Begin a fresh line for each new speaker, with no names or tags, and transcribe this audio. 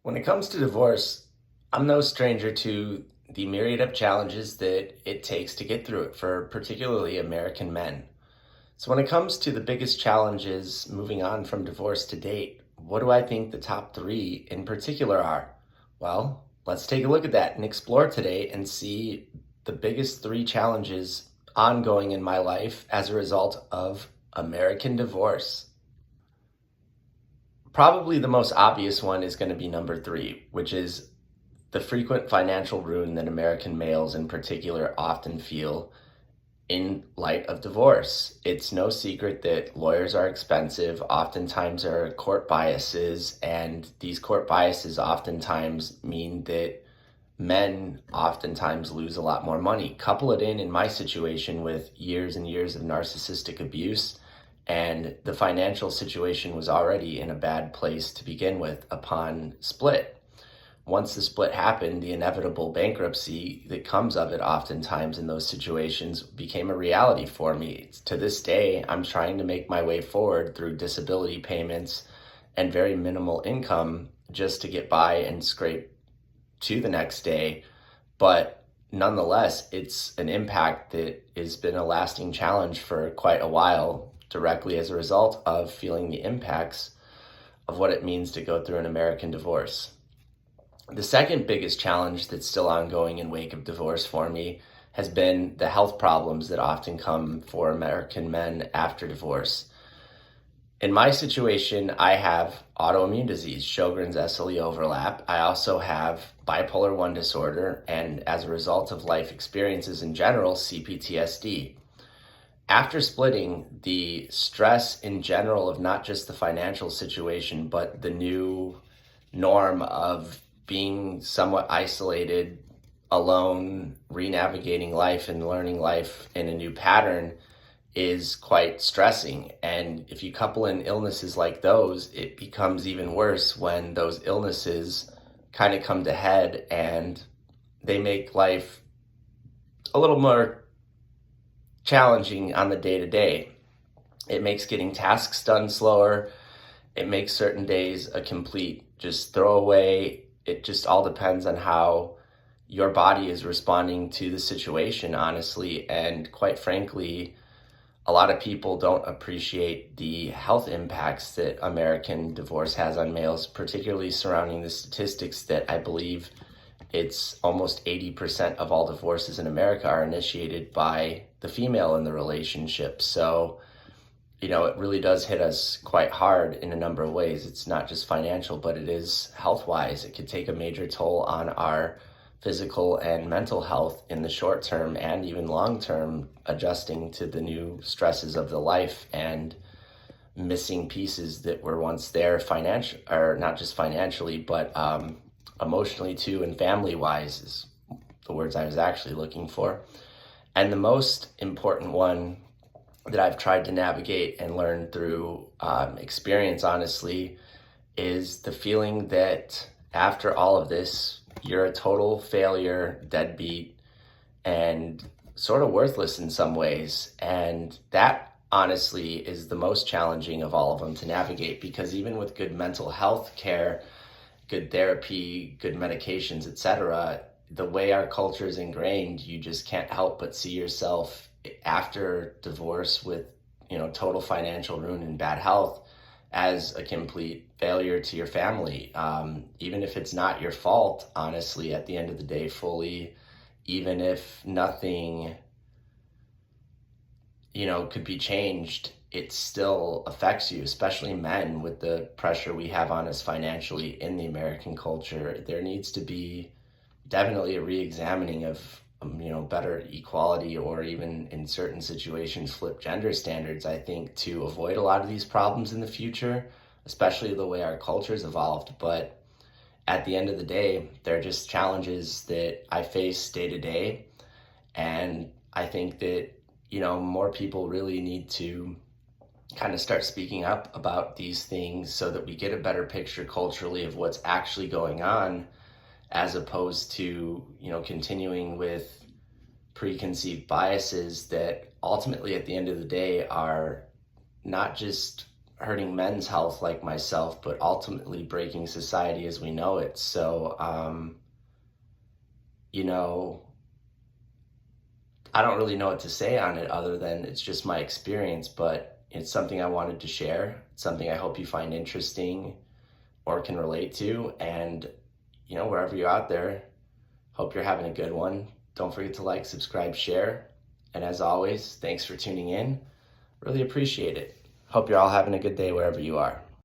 When it comes to divorce, I'm no stranger to the myriad of challenges that it takes to get through it for particularly American men. So, when it comes to the biggest challenges moving on from divorce to date, what do I think the top three in particular are? Well, let's take a look at that and explore today and see the biggest three challenges ongoing in my life as a result of American divorce. Probably the most obvious one is going to be number three, which is the frequent financial ruin that American males in particular often feel in light of divorce. It's no secret that lawyers are expensive, oftentimes there are court biases, and these court biases oftentimes mean that men oftentimes lose a lot more money. Couple it in my situation with years and years of narcissistic abuse, and the financial situation was already in a bad place to begin with upon split. Once the split happened, the inevitable bankruptcy that comes of it oftentimes in those situations became a reality for me. To this day, I'm trying to make my way forward through disability payments and very minimal income just to get by and scrape to the next day. But nonetheless, it's an impact that has been a lasting challenge for quite a while, directly as a result of feeling the impacts of what it means to go through an American divorce. The second biggest challenge that's still ongoing in wake of divorce for me has been the health problems that often come for American men after divorce. In my situation, I have autoimmune disease, Sjogren's SLE overlap. I also have bipolar 1 disorder, and as a result of life experiences in general, CPTSD. After splitting, the stress in general of not just the financial situation, but the new norm of being somewhat isolated, alone, re-navigating life and learning life in a new pattern is quite stressing. And if you couple in illnesses like those, it becomes even worse when those illnesses kind of come to head and they make life a little more challenging on the day to day. It makes getting tasks done slower. It makes certain days a complete just throwaway. It just all depends on how your body is responding to the situation, honestly. And quite frankly, a lot of people don't appreciate the health impacts that American divorce has on males, particularly surrounding the statistics that I believe it's almost 80% of all divorces in America are initiated by the female in the relationship. So, it really does hit us quite hard in a number of ways. It's not just financial, but it is health-wise. It could take a major toll on our physical and mental health in the short term and even long term, adjusting to the new stresses of the life and missing pieces that were once there financial, or not just financially, but emotionally too, and family-wise is the words I was actually looking for. And the most important one that I've tried to navigate and learn through experience, honestly, is the feeling that after all of this, you're a total failure, deadbeat, and sort of worthless in some ways. And that, honestly, is the most challenging of all of them to navigate, because even with good mental health care, good therapy, good medications, etc., the way our culture is ingrained, you just can't help but see yourself after divorce with, total financial ruin and bad health as a complete failure to your family. Even if it's not your fault, honestly, at the end of the day, fully, even if nothing, could be changed, it still affects you, especially men with the pressure we have on us financially in the American culture. There needs to be definitely a re-examining of better equality, or even in certain situations flip gender standards, I think, to avoid a lot of these problems in the future, especially the way our culture's evolved. But at the end of the day, they're just challenges that I face day to day. And I think that, more people really need to kind of start speaking up about these things so that we get a better picture culturally of what's actually going on, as opposed to, continuing with preconceived biases that ultimately at the end of the day are not just hurting men's health like myself, but ultimately breaking society as we know it. So, you know, I don't really know what to say on it other than it's just my experience, but it's something I wanted to share. It's something I hope you find interesting or can relate to. And, wherever you're out there, hope you're having a good one. Don't forget to like, subscribe, share. And as always, thanks for tuning in. Really appreciate it. Hope you're all having a good day wherever you are.